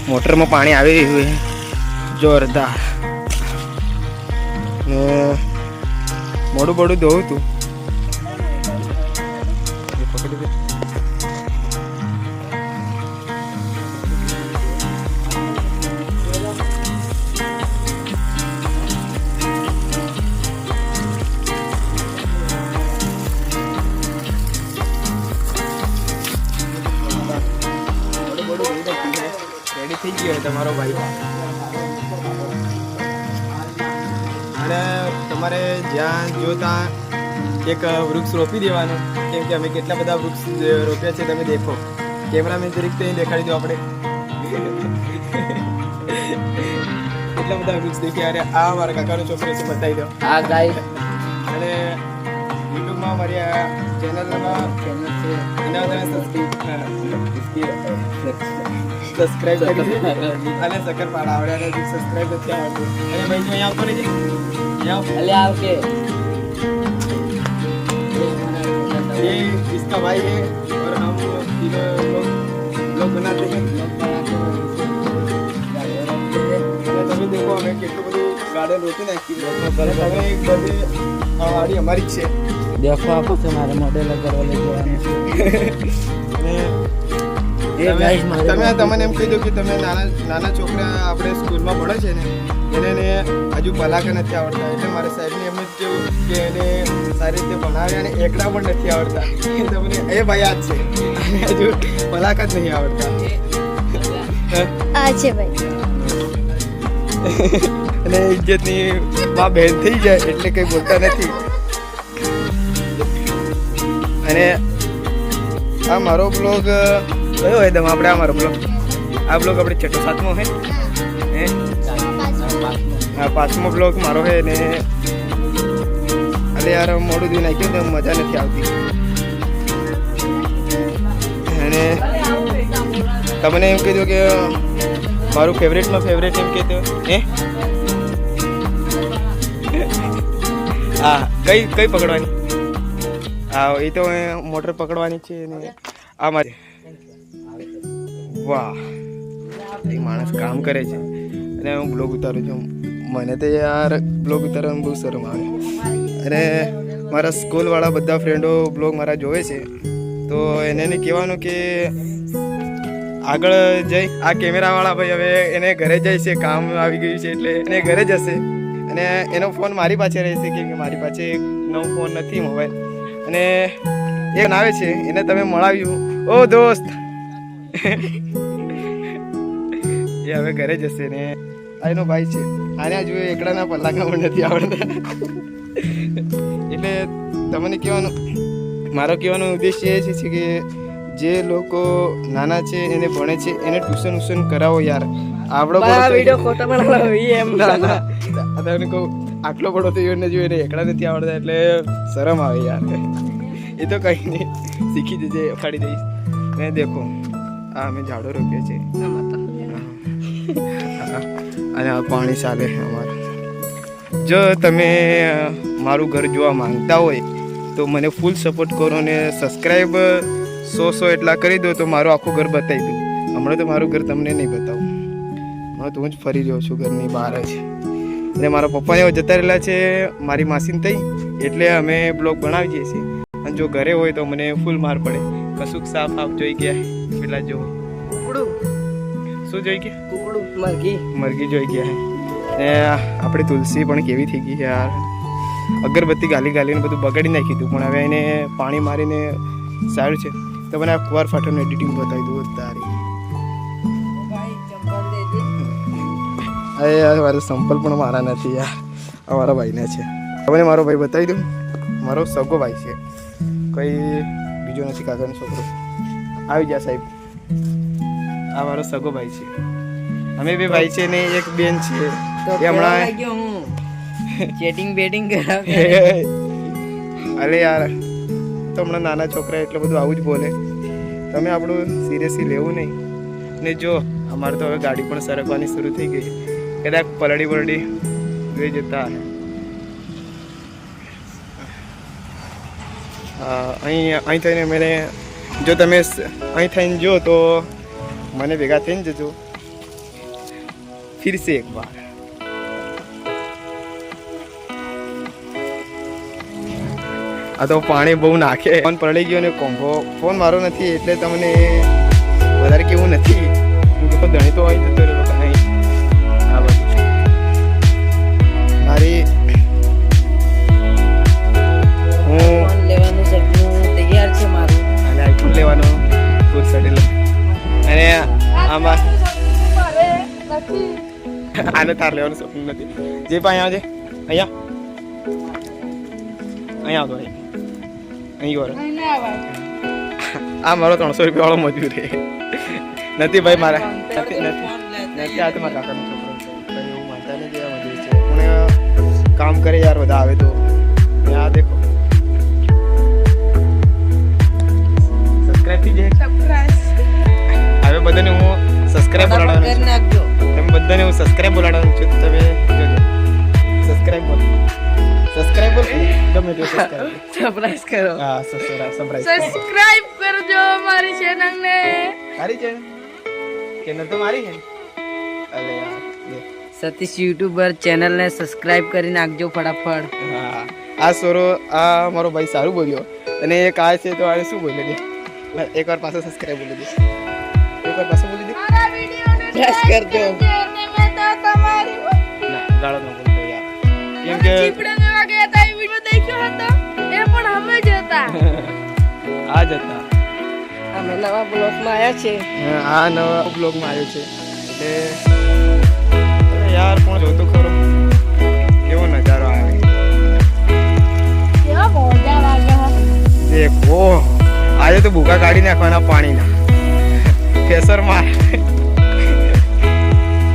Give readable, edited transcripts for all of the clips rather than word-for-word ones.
મોટરમાં પાણી આવી રહ્યું છે જોરદાર ને મોડું બોડું ધોવું તું પકડી દે રેડી થઈ ગયો તમારો ભાઈ અને તમારે જ્યાં જો ત્યાં એક વૃક્ષ રોપી દેવાનું કેમ કે અમે કેટલા બધા વૃક્ષ રોપ્યા છે તમે દેખો કેમેરામેન તરીકે અહીં દેખાડી દો આપણે કેટલા બધા વૃક્ષ દેખ્યા અને આ મારા કાકાનો છોકરો છે બતાવી દો આ ગાય અને યુટ્યુબમાં મારી આ ચેનલમાં ચેનલ છે એના સબસ્ક્રાઇબ કરી અને શક્કરપારા આવડે અને સબસ્ક્રાઇબ નથી આવડતું અને ભાઈ જો અહીંયા આવતો નહીં અહીંયા આવ કે ये इसका भाई है और हम तीनों लोग बनाते हैं તમે દેખો અમે કેટલું બધું ગાર્ડન રોપી નાખ્યું તમે એક બધી વાડી અમારી જ છે દેખો આપો છે મારે મોડેલ કરવા લઈ જવાનું તમે તમને એમ કહી દો કે તમે નાના છોકરા આપણે સ્કૂલમાં ભણે છે ને એને હજુ પલાકા નથી આવડતા એટલે મારા સાહેબને એમ જ કેવું કે એને સારી રીતે ભણાવે અને એકડા પણ નથી આવડતા તમને એ ભાઈ આ જ છે હજુ પલાકા જ નહીં આવડતા આ છે ભાઈ અને ઇજ્જતની માં બહેન થઈ જાય એટલે કંઈ બોલતા નથી અને આ મારો બ્લોગ કયો હોય તમે આપણે આ મારો બ્લોગ આ બ્લોગ આપણે 6 7મો હે હા 5મો બ્લોગ મારો હે ને અરે યાર મોડું દી નાખ્યું તો મજા નથી આવતી અને તમને એમ કીધું કે મારું ફેવરેટમાં ફેવરેટ એમ કીધું હા કઈ પકડવાની હા એ તો મોટર પકડવાની છે ને આ મારે વાહ એ માણસ કામ કરે છે અને હું બ્લોગ ઉતારું છું મને તો યાર બ્લોગ ઉતારવાનું બહુ શરમ આવે અને મારા સ્કૂલવાળા બધા ફ્રેન્ડો બ્લોગ મારા જોવે છે તો એને કહેવાનું કે આગળ જઈ આ કેમેરાવાળા ભાઈ હવે એને ઘરે જાય છે કામ આવી ગયું છે એટલે એને ઘરે જશે અને એનો ફોન મારી પાસે રહેશે કેમ કે મારી પાસે નવો ફોન નથી મોબાઈલ અને એ આવે છે એને તમે મળાવ્યું ઓ દોસ્ત એ હવે ઘરે જશે ને આ એનો ભાઈ છે આને હજુ એકડાના પલ્લાકા પણ નથી આવડતા એટલે તમને કહેવાનું મારો કહેવાનો ઉદ્દેશ્ય એ છે કે જે લોકો નાના છે એને ભણે છે એને ટ્યુશન કરાવો યાર આવડો વિડિયો ફોટો બનાવો એમ ના તમને કહું આટલો બડો થયો ને જો એને એકડા નથી આવડતા એટલે શરમ આવે યાર એ તો કંઈ નહીં શીખી જજે ઉખાડી દઈશ ને દેખો આ અમે ઝાડો રોપીએ છીએ અને આ પાણી ચાલે અમારે જો તમે મારું ઘર જોવા માંગતા હોય તો મને ફૂલ સપોર્ટ કરો ને સબસ્ક્રાઈબ 100 એટલા કરી દો તો મારું આખું ઘર બતાવી દઉં હમણાં તો મારું ઘર તમને નહીં બતાવું હમણાં તો હું જ ફરી રહ્યો છું ઘરની બહાર જ અને મારા પપ્પાને જતા રહેલા છે મારી માસીને થઈ એટલે અમે બ્લોગ બનાવીએ છીએ અને જો ઘરે હોય તો મને ફૂલ માર પડે કશુંક સાફ જોઈ ગયા પેલા જો કુકડું શું જોઈ ગયા કુકડું મરઘી જોઈ ગયા ને આપણી તુલસી પણ કેવી થઈ ગઈ યાર અગરબત્તી ગાલીને બધું બગાડી નાખી હતું પણ હવે એને પાણી મારીને સારું છે તો મને આ કુંવાર ફાટરનું એડિટિંગ બતાવી દઉં તારી અરે મારે સંપલ પણ મારા નથી યાર અમારા ભાઈના છે તમને મારો ભાઈ બતાવી દઉં મારો સગો ભાઈ છે કંઈ બીજો નથી કાકાનો છોકરો આવી જા સાહેબ આ મારો સગો ભાઈ છે અમે બે ભાઈ છે ને એક બેન છે એ હમણાં ચેટિંગ બેટિંગ કરાવે અરે યાર તો હમણાં નાના છોકરા એટલે બધું આવું જ બોલે તમે આપણું સિરિયસલી લેવું નહીં ને જો અમારે તો હવે ગાડી પણ સરકવાની શરૂ થઈ ગઈ કદાચ પલડી જોઈ જતા અહીં થઈને જો તમે અહીં થઈને જો તો મને ભેગા થઈને જજો फिर से एक बार આ તો પાણી બહુ નાખે ફોન પડી ગયો ને કોમ્બો ફોન મારો નથી એટલે તમને વધારે કેવું નથી તો ધણી તો અહીં જતો રહ્યો નહીં આ બધું મારી હું ફોન લેવાનું સપનું તૈયાર છે મારું. અને આઈફોન લેવાનો ફૂલ સેટલ અને આમાં આને તાર લેવાનું સપનું નથી જે પણ અહીંયા છે અહીંયા આવતો અહીં આ મારો 300 રૂપિયા વાળો મજૂર છે નથી ભાઈ મારા નથી આ તો મારા કાકાનો છોકરો છે ભાઈ એવું માનતા નહીં કે આ મજૂર છે પણ કામ કરે યાર બધા આવે તો આ દેખો સબસ્ક્રાઇબ થઈ જાય હવે બધાને હું સબસ્ક્રાઇબ બોલાડવાનું કરી નાખજો. તમે બધાને હું સબસ્ક્રાઇબ બોલાડવાનું છું તમે જોજો સબસ્ક્રાઇબ બોલ ગમે તે સબસ્ક્રાઇબ સરપ્રાઈઝ કરો. હા સબસ્ક્રાઇબ સબસ્ક્રાઇબ કરજો મારી ચેનલ ને. મારી છે કે ન તો મારી છે અરે યાર લે. સતીશ યુટ્યુબર ચેનલને સબસ્ક્રાઇબ કરી નાખજો ફટાફટ. હા આ સોરો આ મારો ભાઈ સારું બોલ્યો અને એક આ છે તો આને શું બોલ્યો દે એકવાર પાછો સબસ્ક્રાઇબ બોલી દે એકવાર પાછો બોલી દે મારા વિડિયોને Press કરજો. મેં તો તમારી ના ગાળો ન બોલતો યાર કેમ કે ચીપડાને વાગે હતા એ વિડિયો દેખ્યો હતો એ પણ અમે જ હતા. આ જ હતા અમે નવા બ્લોગમાં આવ્યા છે. આ નવા બ્લોગમાં આવ્યો છે એટલે યાર પણ જોતો ખરો કેવો નજારો આવે કેવા મોજા વાગ્યા. દેખો આજે તો ભૂકા કાઢી નાખવાના પાણીના કેસર માર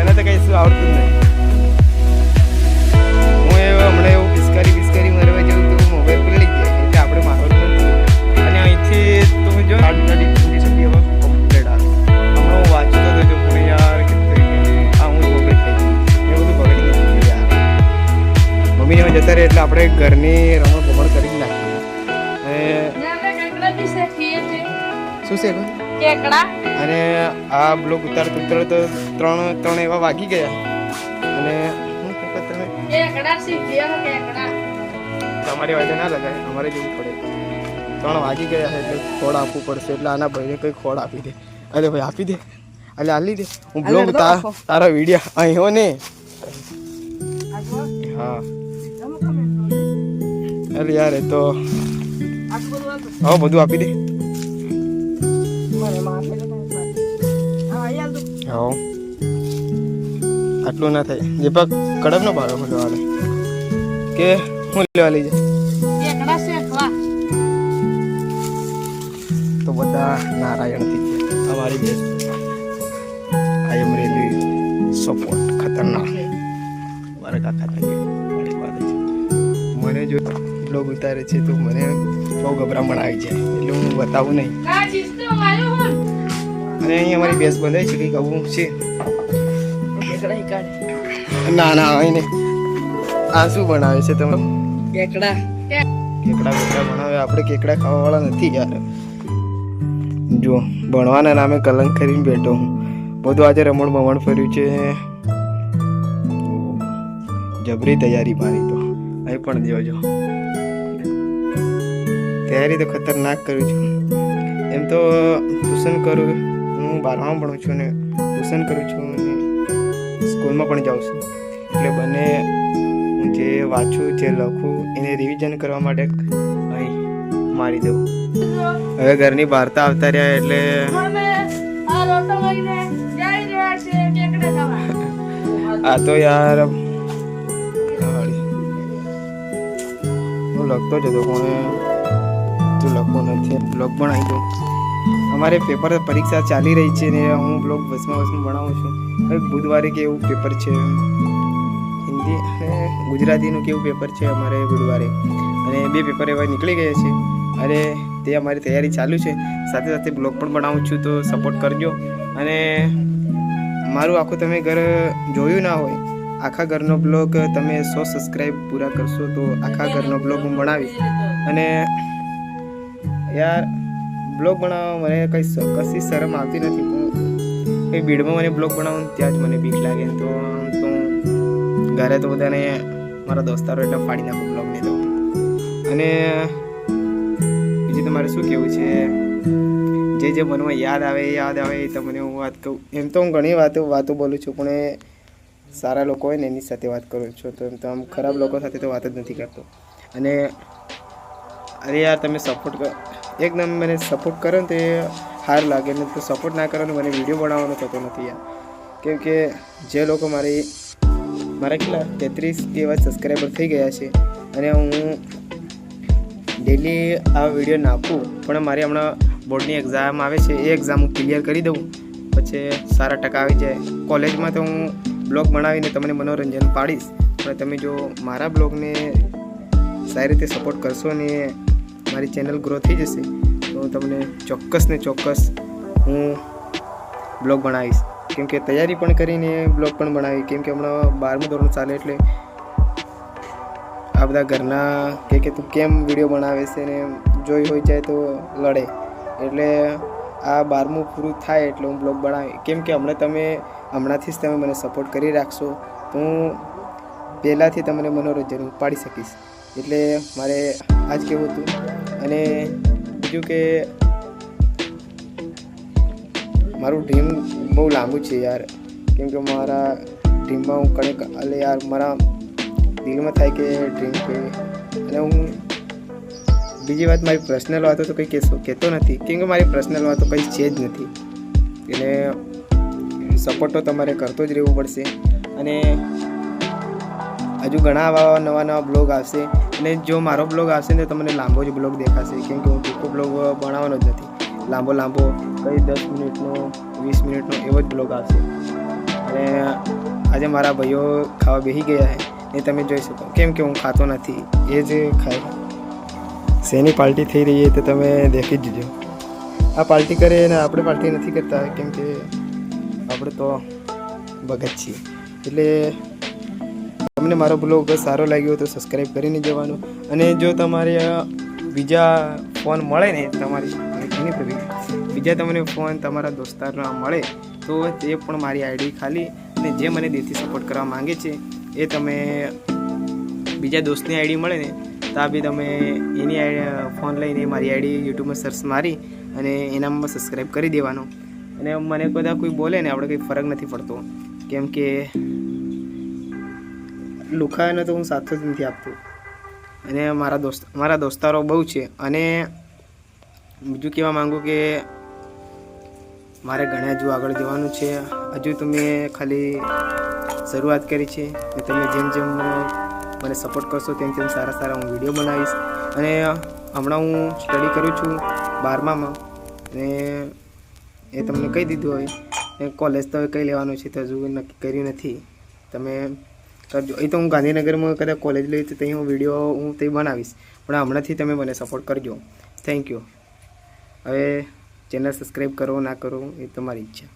એને તો કઈ શું આવડતું જ નહીં હું હમણાં એવું પિસ્કારી મરવા જેવું તો મોબાઈલ પલળી ગયા એટલે આપણે મારવાનું નથી અને અહીંથી તું જો આટલી કન્ડિશન હવે કમ્પ્લીટ આવે હમણાં હું વાંચતો હતો પણ યાર આ હું બગડી થઈ એ બધું બગડી ગયું યાર મમ્મીને જતા રહે એટલે આપણે ઘરની રમણ ભમણ કરી જ નાખીએ અને અમે કંકડાજી શીખીએ છીએ. શું છે કેકડા અને આ બ્લોક ઉતારતો તો ત્રણ એવા વાગી ગયા અને હું કહેતા તમે કેકડા શીખીએ કેકડા. તમારી વાતે ના લગાય અમારે જવું પડે 3 વાગી ગયા છે એટલે ખોડ આપવું પડશે એટલે આના ભાઈને કંઈ ખોડ આપી દે અરે ભાઈ આપી દે એટલે આલી દે હું બ્લોગ તારા વિડીયો અહીં હો ને હા અરે યાર એ તો હા બધું આપી દે હા આટલું ના થાય જે પગ કડક નો ભાડો લેવાનો કે હું લેવા લઈ જાય કેકડા શીખવા તો બધા નારાયણથી ગયા અમારી best I am really support ખતરનાક મારા કાકા મારી વાત છે મને જો બ્લોગ ઉતારે છે તો મને બહુ ગભરામણ આવી જાય એટલે હું બતાવું નહીં ના ચીસ્તો આવ્યો હું અને અહીં અમારી ભેંસ બંધાઈ છે કંઈક આવું છે કેકડા કાઢ. ના ના અહીં નહીં આ શું બનાવે છે તમે કેકડા કેકડા બનાવે આપણે કેકડા ખાવાવાળા નથી યાર જો ભણવાના નામે કલંક કરીને બેઠો હું બધું આજે રમણ ભમણ ફર્યું છે જબરી તૈયારી મારી તો અહીં પણ જોજો તૈયારી તો ખતરનાક કરું છું એમ તો ટ્યુશન કરું હું 12માં ભણું છું ને ટ્યુશન કરું છું અને સ્કૂલમાં પણ જાઉં છું એટલે બંને હું જે વાંચું જે લખું એને રિવિઝન કરવા માટે અહીં મારી દઉં હવે ઘરની વાર્તા આવતા રહ્યા એટલે અમે આ રોટો લઈને જઈ રહ્યા છે કેકડા ખાવા. આ તો યાર હું લખતો જ હતો પણ તું લખતો નથી બ્લોગ પણ આવી દઉં અમારે પેપર પરીક્ષા ચાલી રહી છે ને હું બ્લોગ બસમાં ભણાવું છું કંઈક બુધવારે કે એવું પેપર છે હિન્દી અને ગુજરાતીનું કેવું પેપર છે અમારે બુધવારે અને 2 પેપર એવા નીકળી ગયા છે અને તે અમારી તૈયારી ચાલુ છે સાથે સાથે બ્લોગ પણ બનાવું છું તો સપોર્ટ કરજો અને મારું આખું તમે ઘર જોયું ના હોય આખા ઘરનો બ્લોગ તમે 100 સબસ્ક્રાઈબ પૂરા કરશો તો આખા ઘરનો બ્લોગ હું બનાવીશ અને યાર બ્લોગ બનાવવા મને કશી શરમ આવતી નથી પણ કંઈ ભીડમાં મને બ્લોગ બનાવવાનું ત્યાં જ મને બીક લાગે. તો આમ તો ઘરે તો બધાને મારા દોસ્તારો એટલે ફાડી નાખું બ્લોગને તો. અને બીજું તો મારે શું કહેવું છે, જે મનમાં યાદ આવે એ તમને હું વાત કહું. એમ તો હું ઘણી વાતો બોલું છું, પણ એ સારા લોકો હોય ને એની સાથે વાત કરું છું. તો એમ તો આમ ખરાબ લોકો સાથે તો વાત જ નથી કરતો. અને અરે યાર તમે સપોર્ટ કરો, એકદમ મને સપોર્ટ કરો ને તો એ સારું લાગે. ને તો સપોર્ટ ના કરો ને મને વિડીયો બનાવવાનો થતો નથી યાર. કેમ કે જે લોકો મારા કેટલા 33 એવા સબસ્ક્રાઈબર થઈ ગયા છે, અને હું ડેલી આ વિડીયો નાખું, પણ મારી હમણાં બોર્ડની એક્ઝામ આવે છે, એ એક્ઝામ હું ક્લિયર કરી દઉં પછી સારા ટકા આવી જાય. કોલેજમાં તો હું બ્લોગ બનાવીને તમને મનોરંજન પાડીશ, પણ તમે જો મારા બ્લોગને સારી રીતે સપોર્ટ કરશો ને મારી ચેનલ ગ્રો થઈ જશે તો તમને ચોક્કસ ને ચોક્કસ હું બ્લોગ બનાવીશ. કેમ કે તૈયારી પણ કરીને બ્લોગ પણ બનાવી. કેમ કે હમણાં 12મું ધોરણ ચાલે એટલે આ બધા ઘરના કે તું કેમ વિડીયો બનાવે છે ને જોઈ હોય જાય તો લડે. એટલે આ 12મું પૂરું થાય એટલે હું બ્લોગ બનાવી. કેમ કે હમણાંથી જ તમે મને સપોર્ટ કરી રાખશો તો હું પહેલાંથી તમને મનોરંજન પાડી શકીશ. એટલે મારે આ જ કહેવું હતું. અને બીજું કે મારું ડ્રીમ બહુ લાંબુ છે યાર. કેમ કે મારા ડ્રીમમાં હું યાર મારા દિલમાં થાય કે ડ્રીમ કે. અને હું બીજી વાત, મારી પર્સનલ વાતો તો કંઈ કહેતો નથી, કેમ કે મારી પર્સનલ વાતો કંઈ છે જ નથી. એટલે સપોર્ટ તો તમારે કરતો જ રહેવું પડશે. અને હજુ ઘણા આવા નવા બ્લોગ આવશે. અને જો મારો બ્લોગ આવશે ને તમને લાંબો જ બ્લોગ દેખાશે. કેમ કે હું ટૂંકો બ્લોગ બનાવવાનો જ નથી. લાંબો કંઈ 10 મિનિટનો 20 મિનિટનો એવો જ બ્લોગ આવશે. અને આજે મારા ભાઈઓ ખાવા બેસી ગયા છે એ તમે જોઈ શકો. કેમ કે હું ખાતો નથી, એ જ ખાય. શેની પાર્ટી થઈ રહી છે તો તમે દેખી જ જજો. આ પાર્ટી કરે ને આપણે પાર્ટી નથી કરતા, કેમ કે આપણે તો ભગત છીએ. એટલે તમને મારો બ્લોગ સારો લાગ્યો તો સબસ્ક્રાઈબ કરીને જવાનું. અને જો તમારે બીજા ફોન મળે ને બીજા તમને ફોન તમારા દોસ્તારના મળે તો તે પણ મારી આઈડી ખાલી, અને જે મને દિલથી સપોર્ટ કરવા માંગે છે એ તમે બીજા દોસ્તની આઈડી મળે ને તો બી તમે એની ફોન લઈને મારી આઈડી યુટ્યુબમાં સર્ચ મારી અને એનામાં સબસ્ક્રાઈબ કરી દેવાનો. અને મને બધા કોઈ બોલે ને આપણે કંઈ ફરક નથી પડતો. કેમ કે લુખાને તો હું સાથ જ નથી આપતો. અને મારા દોસ્તારો બહુ છે. અને બીજું કહેવા માગું કે મારે ઘણા હજુ આગળ જવાનું છે. હજુ તો મેં ખાલી શરૂઆત કરી છે. અને તમે જેમ મને સપોર્ટ કરશો તેમ સારા હું વિડીયો બનાવીશ. અને હમણાં હું સ્ટડી કરું છું 12મામાં, અને એ તમને કહી દીધું હોય. કોલેજ તો કંઈ લેવાનું છે તો હજુ નક્કી કર્યું નથી. તમે કરજો. એ તો હું ગાંધીનગરમાં કદાચ કોલેજ લઈ તો ત્યાં હું વિડીયો તે બનાવીશ. પણ હમણાંથી તમે મને સપોર્ટ કરજો. Thank you. હવે ચેનલ સબસ્ક્રાઈબ કરો ના કરો એ તમારી ઈચ્છા.